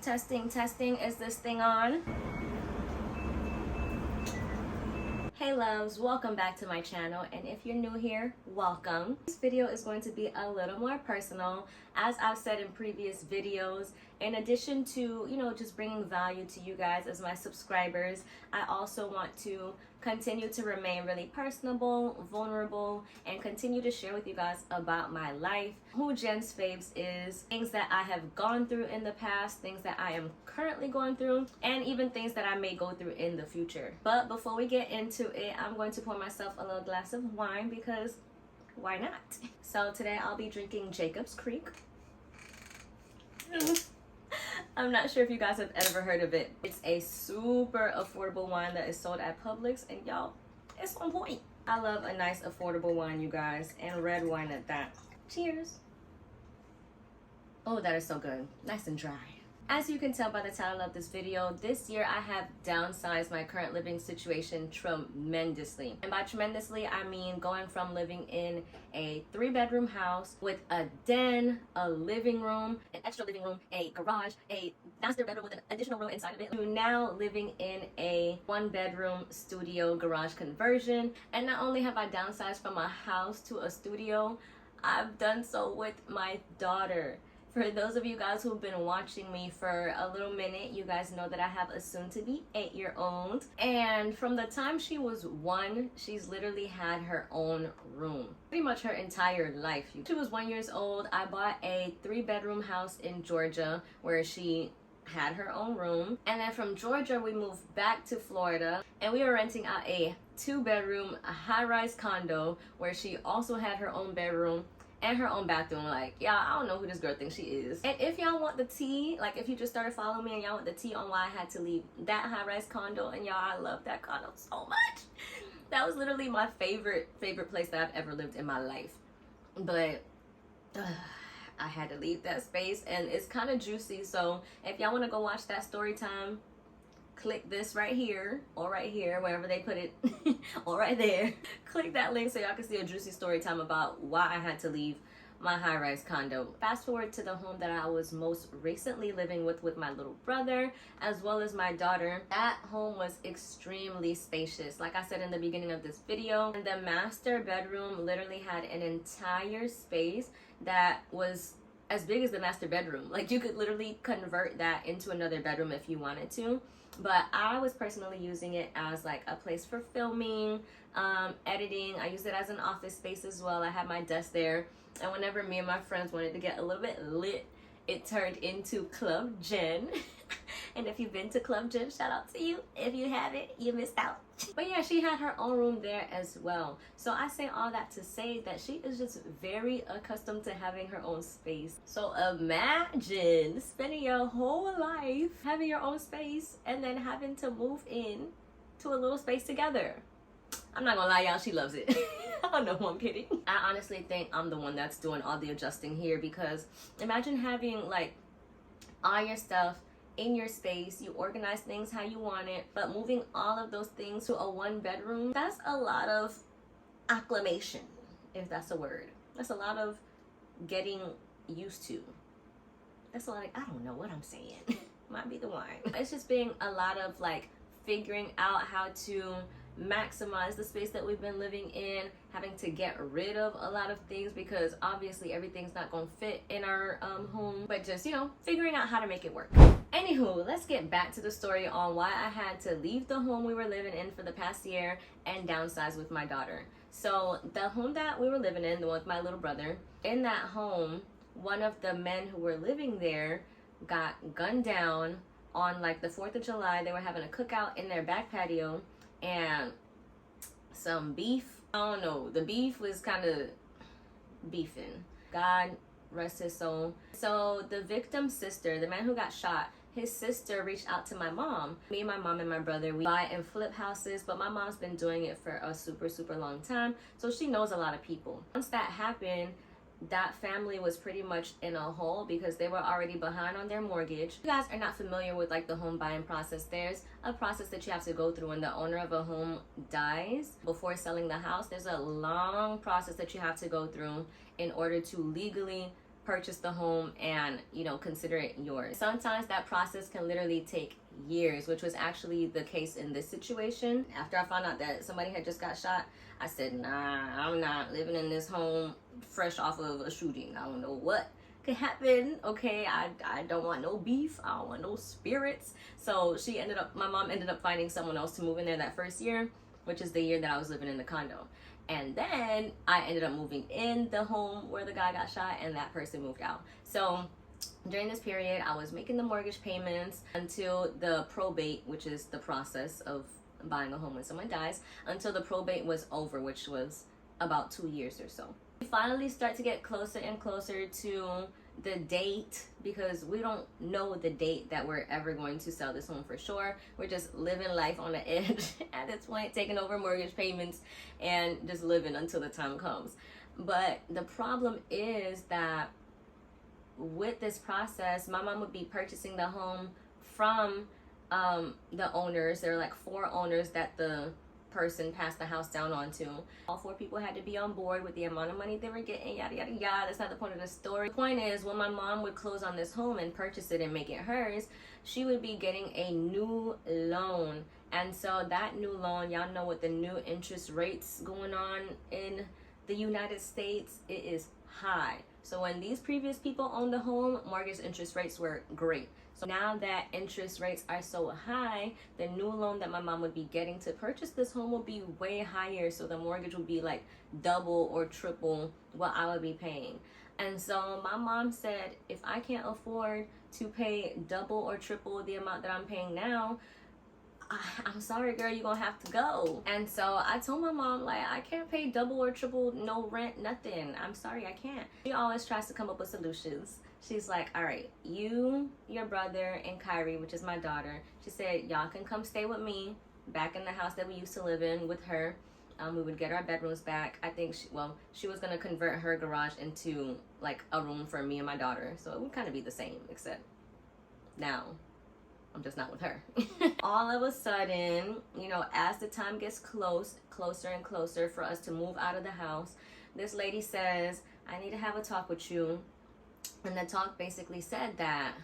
Testing, testing. Is this thing on? Hey loves, welcome back to my channel, and if you're new here, welcome. This video is going to be a little more personal. As I've said in previous videos, in addition to, just bringing value to you guys as my subscribers, I also want to continue to remain really personable, vulnerable, and continue to share with you guys about my life, who Jen's Faves is, things that I have gone through in the past, things that I am currently going through, and even things that I may go through in the future. But before we get into it, I'm going to pour myself a little glass of wine because why not? So today I'll be drinking Jacob's Creek. I'm not sure if you guys have ever heard of it. It's a super affordable wine that is sold at Publix, and y'all, it's on point. I love a nice affordable wine, you guys, and red wine at that. Cheers. Oh, that is so good. Nice and dry. As you can tell by the title of this video, this year I have downsized my current living situation tremendously. And by tremendously, I mean going from living in a 3-bedroom house with a den, a living room, an extra living room, a garage, a master bedroom with an additional room inside of it, to now living in a 1-bedroom studio garage conversion. And not only have I downsized from a house to a studio, I've done so with my daughter. For those of you guys who've been watching me for a little minute, you guys know that I have a soon-to-be 8-year-old. And from the time she was 1, she's literally had her own room. Pretty much her entire life. She was 1 year old. I bought a 3-bedroom house in Georgia where she had her own room. And then from Georgia, we moved back to Florida. And we were renting out a 2-bedroom high-rise condo where she also had her own bedroom and her own bathroom. Like, y'all, I don't know who this girl thinks she is. And if y'all want the tea, like if you just started following me and y'all want the tea on why I had to leave that high-rise condo, and y'all, I love that condo so much. That was literally my favorite place that I've ever lived in my life. But I had to leave that space, and it's kind of juicy. So if y'all want to go watch that story time, click this right here, or right here, wherever they put it, or right there. Click that link so y'all can see a juicy story time about why I had to leave my high-rise condo. Fast forward to the home that I was most recently living with my little brother, as well as my daughter. That home was extremely spacious. Like I said in the beginning of this video, and the master bedroom literally had an entire space that was as big as the master bedroom. Like, you could literally convert that into another bedroom if you wanted to. But I was personally using it as like a place for filming, editing. I used it as an office space as well. I had my desk there, and whenever me and my friends wanted to get a little bit lit, it turned into Club Jen. And if you've been to Club Jen, shout out to you. If you haven't, you missed out. But yeah, she had her own room there as well. So I say all that to say that she is just very accustomed to having her own space. So imagine spending your whole life having your own space and then having to move in to a little space together. I'm not gonna lie, y'all, she loves it. Oh no, I'm kidding. I honestly think I'm the one that's doing all the adjusting here, because imagine having like all your stuff in your space, you organize things how you want it, but moving all of those things to a 1-bedroom, that's a lot of acclimation, if that's a word. That's a lot of getting used to. That's a lot of, I don't know what I'm saying. Might be the wine. It's just being a lot of like figuring out how to maximize the space that we've been living in, having to get rid of a lot of things because obviously everything's not gonna fit in our home, but just figuring out how to make it work. Anywho, let's get back to the story on why I had to leave the home we were living in for the past year and downsize with my daughter. So the home that we were living in, the one with my little brother, in that home, one of the men who were living there got gunned down on like the 4th of July. They were having a cookout in their back patio, and some beef, I don't know, the beef was kind of beefing. God rest his soul. So the victim's sister, the man who got shot, his sister reached out to my mom. Me, my mom, and my brother, we buy and flip houses, but my mom's been doing it for a super long time, so she knows a lot of people. Once that happened, that family was pretty much in a hole because they were already behind on their mortgage. If you guys are not familiar with like the home buying process, there's a process that you have to go through when the owner of a home dies. Before selling the house, there's a long process that you have to go through in order to legally purchase the home and, you know, consider it yours. Sometimes that process can literally take years, which was actually the case in this situation. After I found out that somebody had just got shot, I said, nah, I'm not living in this home fresh off of a shooting. I don't know what could happen. Okay, I don't want no beef. I don't want no spirits. So my mom ended up finding someone else to move in there that first year, which is the year that I was living in the condo. And then I ended up moving in the home where the guy got shot, and that person moved out. So during this period, I was making the mortgage payments until the probate, which is the process of buying a home when someone dies, until the probate was over, which was about 2 years or so. We finally start to get closer and closer to the date, because we don't know the date that we're ever going to sell this home for sure. We're just living life on the edge at this point, taking over mortgage payments and just living until the time comes. But the problem is that with this process, my mom would be purchasing the home from the owners. There are like 4 owners that the person passed the house down onto. All 4 people had to be on board with the amount of money they were getting, yada yada yada. That's not the point of the story. The point is, when my mom would close on this home and purchase it and make it hers, she would be getting a new loan. And so that new loan, y'all know what the new interest rates going on in the United States, it is high. So when these previous people owned the home, mortgage interest rates were great. So now that interest rates are so high, the new loan that my mom would be getting to purchase this home will be way higher. So the mortgage will be like double or triple what I would be paying. And so my mom said, if I can't afford to pay double or triple the amount that I'm paying now, I'm sorry, girl, you're gonna have to go. And so I told my mom, like, I can't pay double or triple, no rent, nothing. I'm sorry, I can't. She always tries to come up with solutions. She's like, all right, you, your brother, and Kyrie, which is my daughter, she said, y'all can come stay with me back in the house that we used to live in with her. We would get our bedrooms back. I think she was gonna convert her garage into like a room for me and my daughter. So it would kind of be the same, except now I'm just not with her. All of a sudden, you know, as the time gets closer and closer for us to move out of the house, this lady says, I need to have a talk with you. And the talk basically said that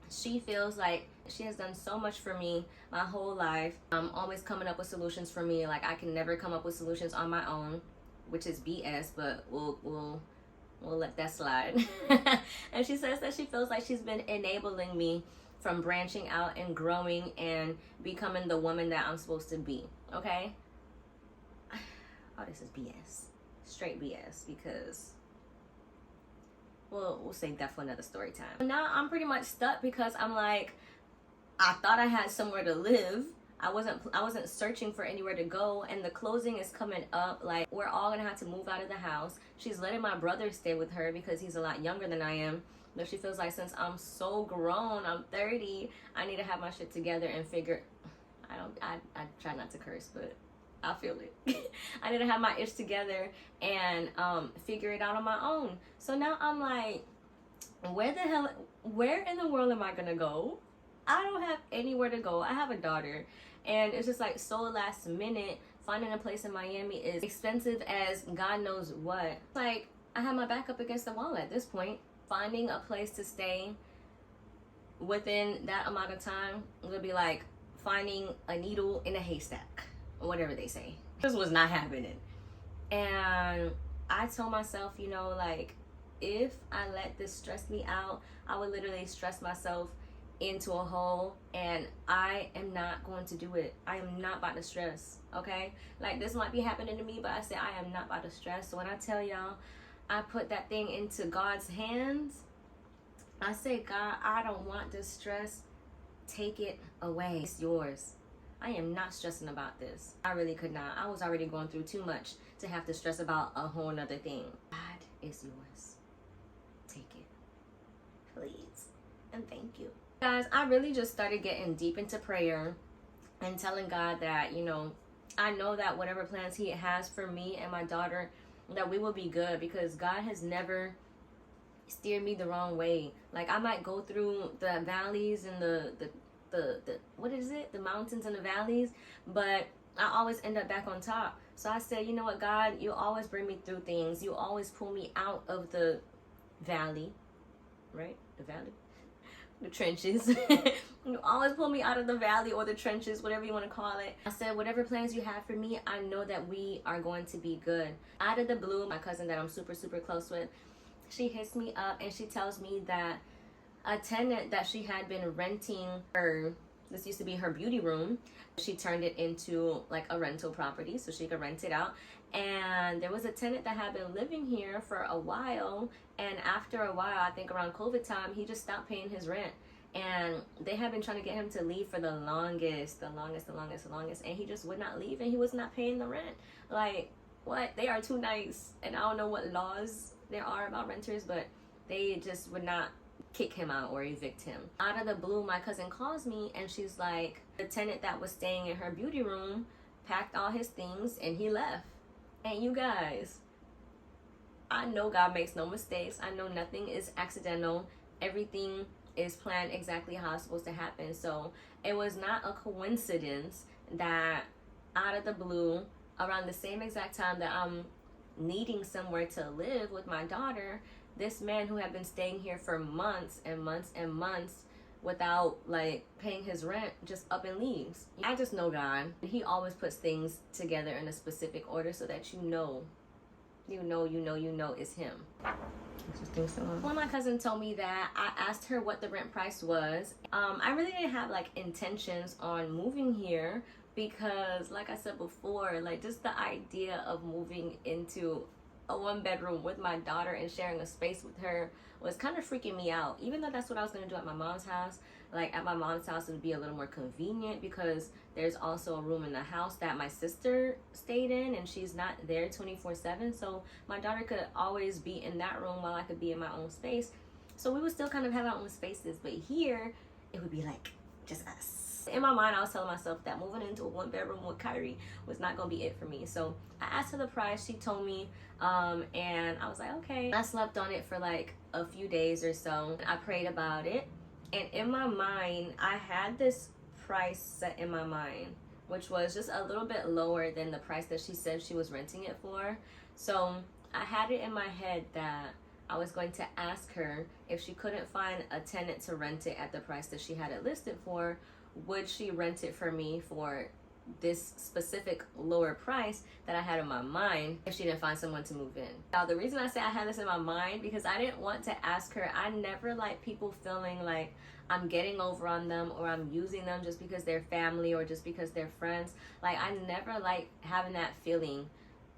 she feels like she has done so much for me my whole life, always coming up with solutions for me. Like, I can never come up with solutions on my own, which is BS, but we'll let that slide. And she says that she feels like she's been enabling me from branching out and growing and becoming the woman that I'm supposed to be. Okay? Oh, this is BS. Straight BS, because we'll save that for another story time. Now I'm pretty much stuck, because I'm like, I thought I had somewhere to live. I wasn't searching for anywhere to go, and the closing is coming up. Like, we're all gonna have to move out of the house. She's letting my brother stay with her because he's a lot younger than I am. But she feels like, since I'm so grown, I'm 30, I need to have my shit together and figure. I try not to curse, but I feel it. I need to have my ish together and figure it out on my own. So now I'm like, where in the world am I gonna go? I don't have anywhere to go. I have a daughter, and it's just like so last minute. Finding a place in Miami is expensive as God knows what. Like, I have my back up against the wall at this point. Finding a place to stay within that amount of time would be like finding a needle in a haystack, or whatever they say. This was not happening. And I told myself, you know, like, if I let this stress me out, I would literally stress myself into a hole, and I am not going to do it. I am not about to stress, okay? Like, this might be happening to me, but I said I am not about to stress. So when I tell y'all, I put that thing into God's hands. I say, God, I don't want this stress. Take it away. It's yours. I am not stressing about this. I really could not. I was already going through too much to have to stress about a whole nother thing. God is yours. Take it, please, and thank you. Guys, I really just started getting deep into prayer and telling God that, you know, I know that whatever plans he has for me and my daughter, that we will be good, because God has never steered me the wrong way. Like, I might go through the valleys and the the what is it? The mountains and the valleys, but I always end up back on top. So I said, you know what, God, you always bring me through things. You always pull me out of the valley, right? The valley, the trenches. You always pull me out of the valley or the trenches, whatever you want to call it. I said, whatever plans you have for me, I know that we are going to be good. Out of the blue, my cousin that I'm super, super close with, she hits me up and she tells me that a tenant that she had been renting her, this used to be her beauty room, she turned it into like a rental property so she could rent it out. And there was a tenant that had been living here for a while, and after a while, I think around COVID time, he just stopped paying his rent. And they had been trying to get him to leave for the longest, and he just would not leave, and he was not paying the rent. Like, what? They are too nice, and I don't know what laws there are about renters, but they just would not kick him out or evict him. Out of the blue, my cousin calls me, and she's like, the tenant that was staying in her beauty room packed all his things, and he left. And you guys, I know God makes no mistakes. I know nothing is accidental. Everything is planned exactly how it's supposed to happen. So it was not a coincidence that out of the blue, around the same exact time that I'm needing somewhere to live with my daughter, this man who had been staying here for months and months and months without like paying his rent just up and leaves. I just know God. He always puts things together in a specific order so that you know it's him. When my cousin told me that, I asked her what the rent price was. I really didn't have like intentions on moving here because, like I said before, like just the idea of moving into a one-bedroom with my daughter and sharing a space with her was kind of freaking me out. Even though that's what I was going to do at my mom's house. Like at my mom's house, it would be a little more convenient because there's also a room in the house that my sister stayed in, and she's not there 24/7. So my daughter could always be in that room while I could be in my own space. So we would still kind of have our own spaces, but here it would be like just us. In my mind, I was telling myself that moving into a one-bedroom with Kyrie was not going to be it for me. So I asked her the price. She told me, and I was like, okay. I slept on it for like a few days or so. I prayed about it. And in my mind, I had this price set in my mind, which was just a little bit lower than the price that she said she was renting it for. So I had it in my head that I was going to ask her if she couldn't find a tenant to rent it at the price that she had it listed for, would she rent it for me for this specific lower price that I had in my mind if she didn't find someone to move in. Now, the reason I say I had this in my mind because I didn't want to ask her. I never like people feeling like I'm getting over on them or I'm using them just because they're family or just because they're friends. Like, I never like having that feeling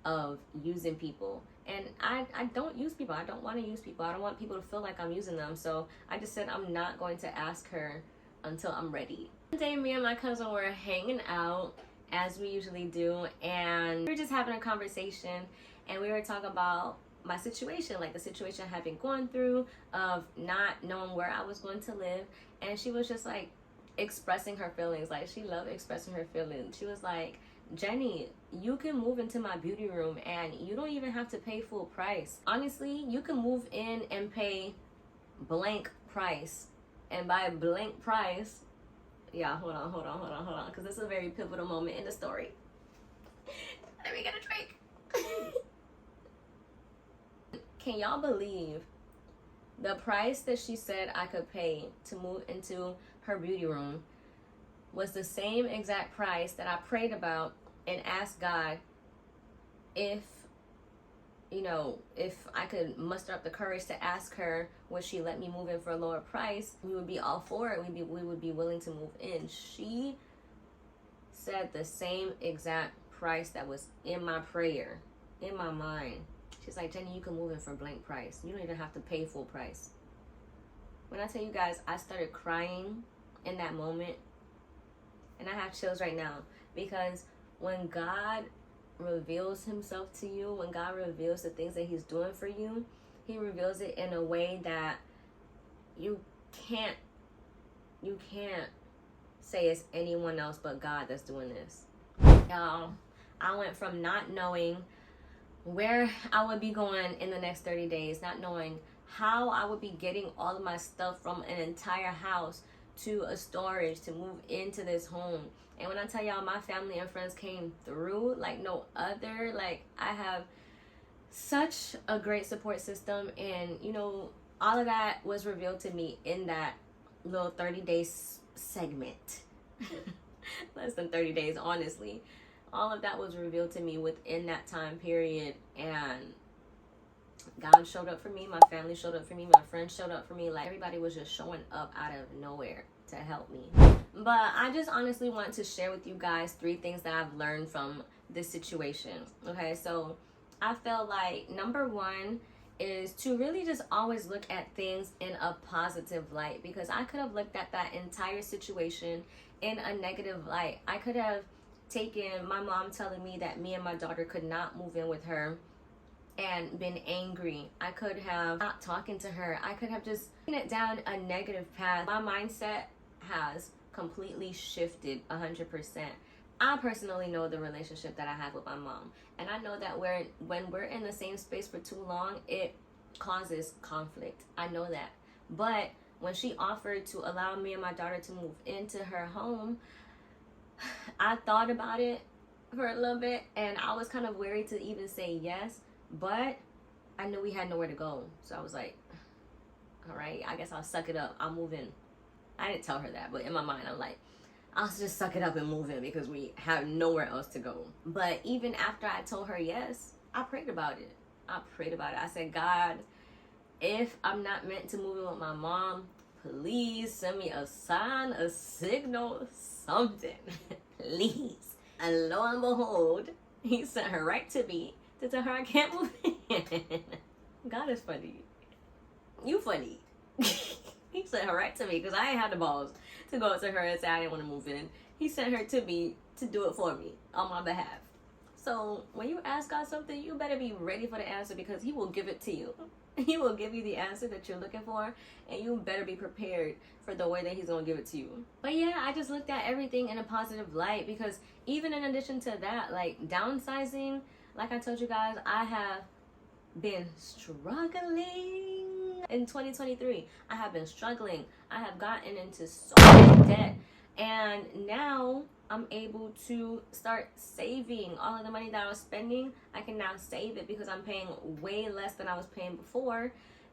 of using people. And I don't use people. I don't want to use people. I don't want people to feel like I'm using them. So I just said I'm not going to ask her until I'm ready. One day, me and my cousin were hanging out as we usually do, and we were just having a conversation, and we were talking about my situation, like the situation I had been going through of not knowing where I was going to live. And she was just like expressing her feelings. Like, she loved expressing her feelings. She was like, Jenny, you can move into my beauty room and you don't even have to pay full price. Honestly, you can move in and pay blank price. And by blank price, yeah, hold on, because this is a very pivotal moment in the story. Let me get a drink. Can y'all believe the price that she said I could pay to move into her beauty room was the same exact price that I prayed about and asked God if, you know, if I could muster up the courage to ask her, would she let me move in for a lower price? We would be all for it. We would be willing to move in. She said the same exact price that was in my prayer, in my mind. She's like, Jenny, you can move in for blank price. You don't even have to pay full price. When I tell you guys, I started crying in that moment. And I have chills right now. Because when God reveals himself to you, when God reveals the things that he's doing for you, he reveals it in a way that you can't say it's anyone else but God that's doing this. Y'all, I went from not knowing where I would be going in the next 30 days, not knowing how I would be getting all of my stuff from an entire house, to a storage to move into this home. And when I tell y'all, my family and friends came through like no other. Like, I have such a great support system, and you know, all of that was revealed to me in that little 30-day segment. Less than 30 days, honestly. All of that was revealed to me within that time period, and God showed up for me, my family showed up for me, my friends showed up for me. Like, everybody was just showing up out of nowhere to help me. But I just honestly want to share with you guys 3 things that I've learned from this situation. Okay, so I felt like number 1 is to really just always look at things in a positive light, because I could have looked at that entire situation in a negative light. I could have taken my mom telling me that me and my daughter could not move in with her and been angry. I could have not talking to her. I could have just taken it down a negative path. My mindset has completely shifted 100%. I personally know the relationship that I have with my mom, and I know that when we're in the same space for too long, it causes conflict. I know that. But when she offered to allow me and my daughter to move into her home, I thought about it for a little bit, and I was kind of wary to even say yes, but I knew we had nowhere to go. So I was like, all right, I guess I'll suck it up. I'll move in. I didn't tell her that, but in my mind, I'm like, I'll just suck it up and move in because we have nowhere else to go. But even after I told her yes, I prayed about it. I said, God, if I'm not meant to move in with my mom, please send me a sign, a signal, something. Please. And lo and behold, he sent her right to me to tell her I can't move in. God is funny. You funny. He sent her right to me because I ain't had the balls to go to her and say I didn't want to move in. He sent her to me to do it for me on my behalf. So when you ask God something, you better be ready for the answer, because he will give it to you. He will give you the answer that you're looking for, and you better be prepared for the way that he's going to give it to you. But yeah, I just looked at everything in a positive light, because even in addition to that, like downsizing, like I told you guys, I have been struggling in 2023. I have been struggling. I have gotten into so much debt, and now I'm able to start saving all of the money that I was spending. I can now save it because I'm paying way less than I was paying before,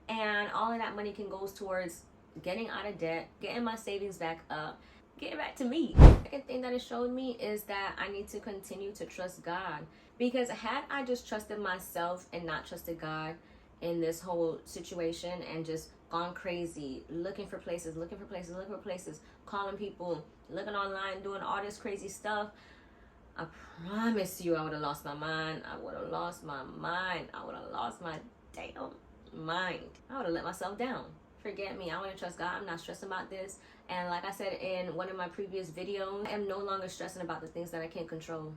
and all of that money can go towards getting out of debt, getting my savings back up, getting back to me. The second thing that it showed me is that I need to continue to trust God, because had I just trusted myself and not trusted God in this whole situation and just gone crazy, looking for places, calling people, looking online, doing all this crazy stuff, I promise you I would have lost my mind. I would have lost my damn mind. I would have let myself down. Forget me. I want to trust God. I'm not stressing about this. And like I said in one of my previous videos, I am no longer stressing about the things that I can't control.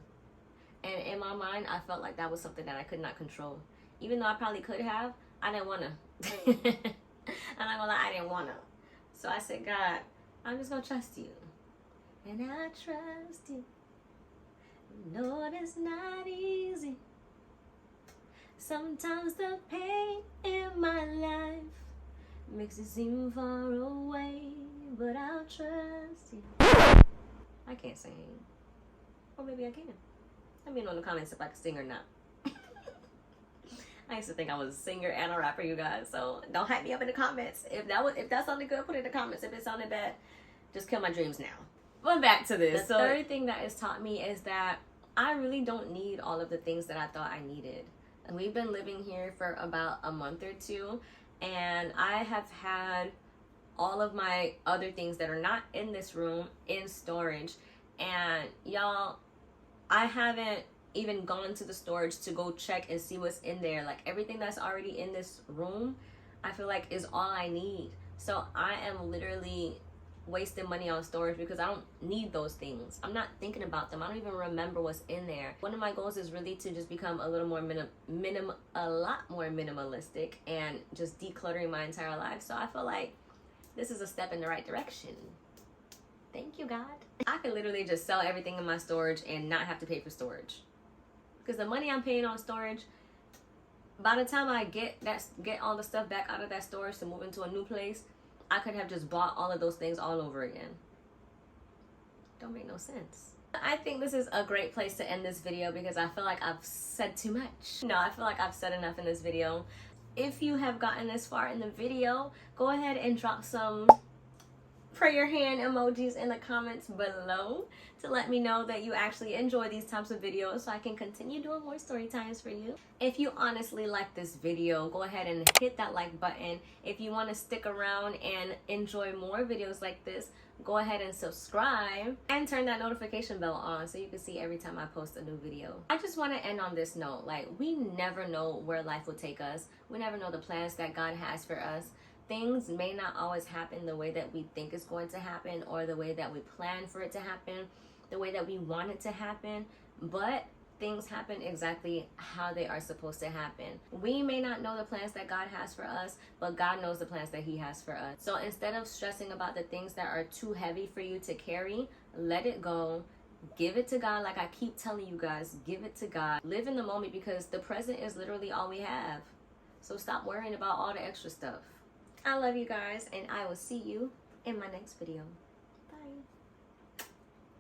And in my mind, I felt like that was something that I could not control. Even though I probably could have, I didn't want to. I'm not gonna lie, I didn't want to. So I said, God, I'm just going to trust you. And I trust you. Lord, it's not easy. Sometimes the pain in my life makes it seem far away, but I'll trust you. I can't sing. Or maybe I can. Let me know in the comments if I can sing or not. I used to think I was a singer and a rapper, you guys. So don't hype me up in the comments. If that sounded good, put it in the comments. If it sounded bad, just kill my dreams now. But back to this. The third thing that it's taught me is that I really don't need all of the things that I thought I needed. We've been living here for about a month or two, and I have had all of my other things that are not in this room in storage. And y'all, I haven't even gone to the storage to go check and see what's in there. Like, everything that's already in this room, I feel like is all I need. So I am literally wasting money on storage because I don't need those things. I'm not thinking about them. I don't even remember what's in there. One of my goals is really to just become a little more a lot more minimalistic and just decluttering my entire life. So I feel like this is a step in the right direction. Thank you, God. I could literally just sell everything in my storage and not have to pay for storage. Because the money I'm paying on storage, by the time I get all the stuff back out of that storage to move into a new place, I could have just bought all of those things all over again. Don't make no sense. I think this is a great place to end this video because I feel like I've said too much. No, I feel like I've said enough in this video. If you have gotten this far in the video, go ahead and drop some prayer hand emojis in the comments below to let me know that you actually enjoy these types of videos so I can continue doing more story times for you. If you honestly like this video, go ahead and hit that like button. If you want to stick around and enjoy more videos like this, go ahead and subscribe and turn that notification bell on so you can see every time I post a new video. I just want to end on this note. Like, we never know where life will take us. We never know the plans that God has for us. Things may not always happen the way that we think it's going to happen or the way that we plan for it to happen, the way that we want it to happen, but things happen exactly how they are supposed to happen. We may not know the plans that God has for us, but God knows the plans that He has for us. So instead of stressing about the things that are too heavy for you to carry, let it go. Give it to God. Like I keep telling you guys, give it to God. Live in the moment because the present is literally all we have. So stop worrying about all the extra stuff. I love you guys, and I will see you in my next video.